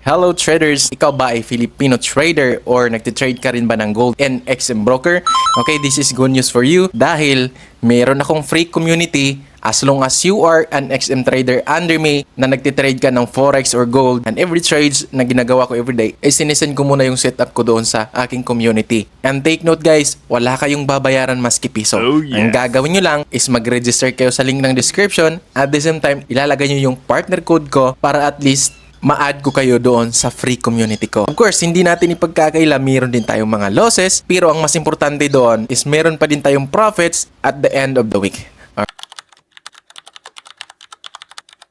Hello traders! Ikaw ba ay Filipino trader or nagtitrade ka rin ba ng gold and XM broker? Okay, this is good news for you dahil meron akong free community as long as you are an XM trader under me na nagtitrade ka ng forex or gold, and every trades na ginagawa ko everyday ay sinesend ko muna yung setup ko doon sa aking community. And take note guys, wala kayong babayaran maski piso. Oh, yes. Ang gagawin nyo lang is mag-register kayo sa link ng description. At the same time, ilalagay nyo yung partner code ko para at least ma-add ko kayo doon sa free community ko. Of course, hindi natin ipagkakaila, meron din tayong mga losses, pero ang mas importante doon is meron pa din tayong profits at the end of the week.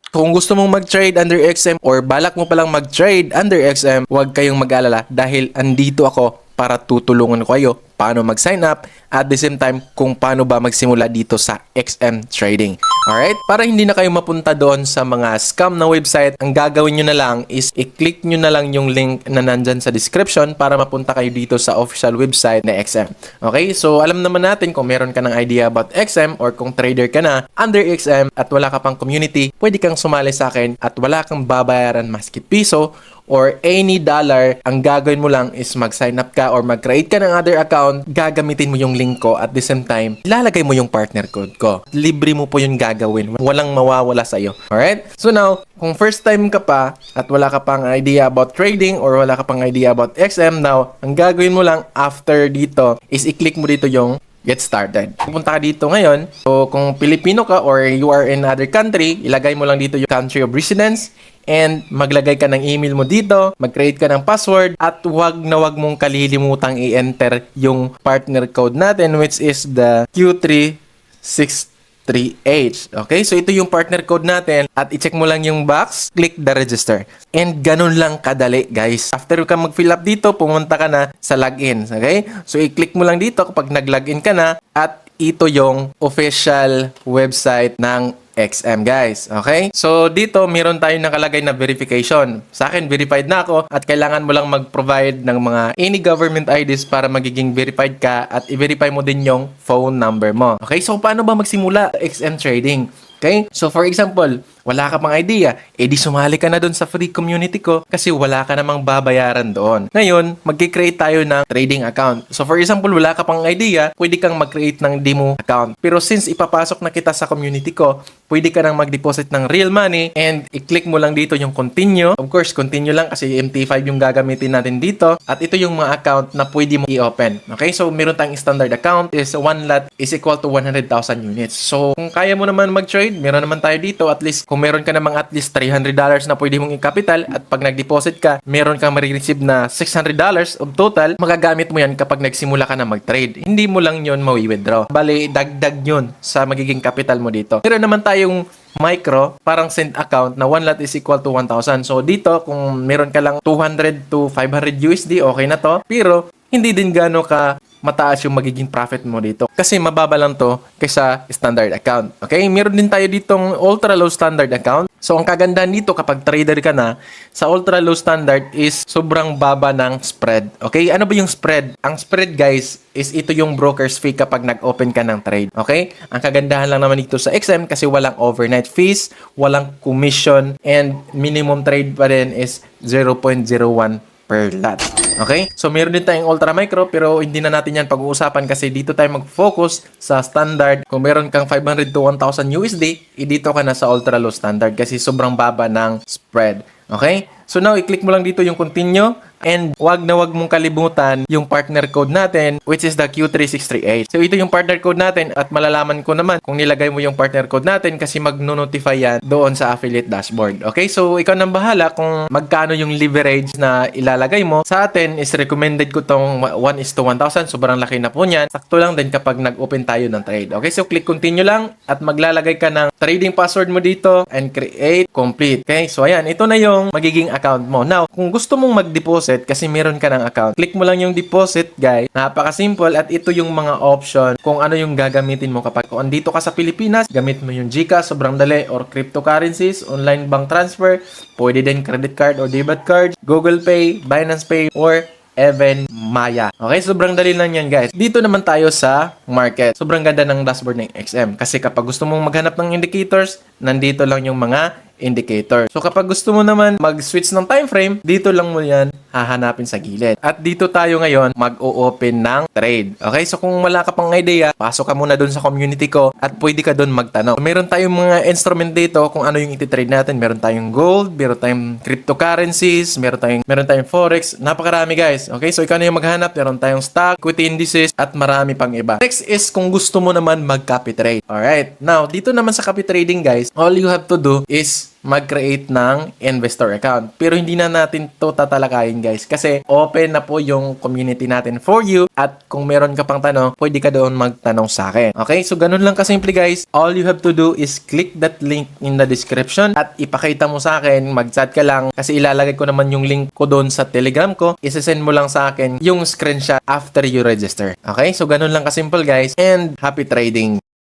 Kung gusto mong mag-trade under XM or balak mo palang mag-trade under XM, huwag kayong mag-alala dahil andito ako para tutulungan ko kayo paano mag-sign up at the same time kung paano ba magsimula dito sa XM trading. Alright? Para hindi na kayo mapunta doon sa mga scam na website, ang gagawin nyo na lang is i-click nyo na lang yung link na nandyan sa description para mapunta kayo dito sa official website na XM. Okay? So, alam naman natin kung meron ka ng idea about XM or kung trader ka na under XM at wala ka pang community, pwede kang sumali sa akin at wala kang babayaran maski piso or any dollar. Ang gagawin mo lang is mag-sign up ka or mag-create ka ng other account, gagamitin mo yung link ko at the same time, ilalagay mo yung partner code ko. Libre mo po yung gagawin. Walang mawawala sa'yo. Alright? So now, kung first time ka pa at wala ka pang idea about trading or wala ka pang idea about XM, now, ang gagawin mo lang after dito is i-click mo dito yung Get Started. Pupunta ka dito ngayon. So, kung Pilipino ka or you are in other country, ilagay mo lang dito yung country of residence and maglagay ka ng email mo dito, mag-create ka ng password at wag mong kalilimutang i-enter yung partner code natin which is the Q363H. Okay? So, ito yung partner code natin at i-check mo lang yung box, click the register. And ganun lang kadali, guys. After ka mag-fill up dito, pumunta ka na sa login. Okay? So, i-click mo lang dito kapag nag-login ka na at ito yung official website ng XM, guys. Okay? So, dito, meron tayong nakalagay na verification. Sa akin, verified na ako at kailangan mo lang mag-provide ng mga any government IDs para magiging verified ka at i-verify mo din yung phone number mo. Okay? So, paano ba magsimula XM trading? Okay? So, for example, wala ka pang idea, edi sumali ka na doon sa free community ko kasi wala ka namang babayaran doon. Ngayon, mag-create tayo ng trading account. So, for example, wala ka pang idea, pwede kang mag-create ng demo account. Pero since ipapasok na kita sa community ko, pwede ka nang mag-deposit ng real money and i-click mo lang dito yung continue. Of course, continue lang kasi MT5 yung gagamitin natin dito. At ito yung mga account na pwede mo i-open. Okay? So, meron tayong standard account is 1 lot is equal to 100,000 units. So, kung kaya mo naman mag-trade, meron naman tayo dito at least kung meron ka namang at least $300 na pwede mong i-capital at pag nag-deposit ka, meron kang marireceive na $600 of total, magagamit mo yan kapag nagsimula ka na mag-trade. Hindi mo lang yun mawi-withdraw. Bale, dagdag yun sa magiging capital mo dito. Meron naman tayong micro, parang cent account na 1 lot is equal to 1,000. So, dito, kung meron ka lang 200 to 500 USD, okay na to. Pero, hindi din gano'n ka mataas yung magiging profit mo dito. Kasi mababa lang to kaysa standard account. Okay? Meron din tayo ditong ultra low standard account. So, ang kagandahan dito kapag trader ka na, sa ultra low standard is sobrang baba ng spread. Okay? Ano ba yung spread? Ang spread, guys, is ito yung broker's fee kapag nag-open ka ng trade. Okay? Ang kagandahan lang naman dito sa XM kasi walang overnight fees, walang commission, and minimum trade pa rin is 0.01 per lot. Okay? So, meron din tayong ultra micro pero hindi na natin yan pag-uusapan kasi dito tayo mag-focus sa standard. Kung meron kang 500 to 1,000 USD, dito ka na sa ultra low standard kasi sobrang baba ng spread. Okay? So, now, i-click mo lang dito yung continue and wag mong kalimutan yung partner code natin which is the Q363H. So, ito yung partner code natin at malalaman ko naman kung nilagay mo yung partner code natin kasi mag-notify yan doon sa affiliate dashboard. Okay? So, ikaw nang bahala kung magkano yung leverage na ilalagay mo. Sa atin is recommended ko tong 1:1,000. Sobrang laki na po niyan. Sakto lang din kapag nag-open tayo ng trade. Okay? So, click continue lang at maglalagay ka ng trading password mo dito and create complete. Okay? So, ayan. Ito na yung magiging account mo. Now, kung gusto mong mag-deposit kasi meron ka ng account, click mo lang yung deposit, guys. Napaka-simple at ito yung mga option kung ano yung gagamitin mo kapag kung andito ka sa Pilipinas, gamit mo yung GCash, sobrang dali, or cryptocurrencies, online bank transfer, pwede din credit card or debit card, Google Pay, Binance Pay, or even Maya. Okay, sobrang dali lang yan, guys. Dito naman tayo sa market. Sobrang ganda ng dashboard ng XM kasi kapag gusto mong maghanap ng indicators, nandito lang yung mga indicator. So kapag gusto mo naman mag-switch ng time frame, dito lang mo yan hahanapin sa gilid. At dito tayo ngayon mag-o-open ng trade. Okay? So kung wala ka pang idea, pasok ka muna doon sa community ko at pwede ka doon magtanong. So, meron tayong mga instrument dito kung ano yung iti-trade natin. Meron tayong gold, meron tayong cryptocurrencies, meron tayong forex. Napakarami guys. Okay? So ikaw na yung maghanap. Meron tayong stock, equity indices, at marami pang iba. Next is kung gusto mo naman mag-copy trade. Alright? Now, dito naman sa copy trading guys, all you have to do is mag-create ng investor account. Pero hindi na natin to tatalakayin guys kasi open na po yung community natin for you at kung meron ka pang tanong, pwede ka doon magtanong sa akin. Okay? So, ganun lang kasimple guys. All you have to do is click that link in the description at ipakita mo sa akin, mag-chat ka lang kasi ilalagay ko naman yung link ko doon sa Telegram ko. Isasend mo lang sa akin yung screenshot after you register. Okay? So, ganun lang kasimple guys and happy trading!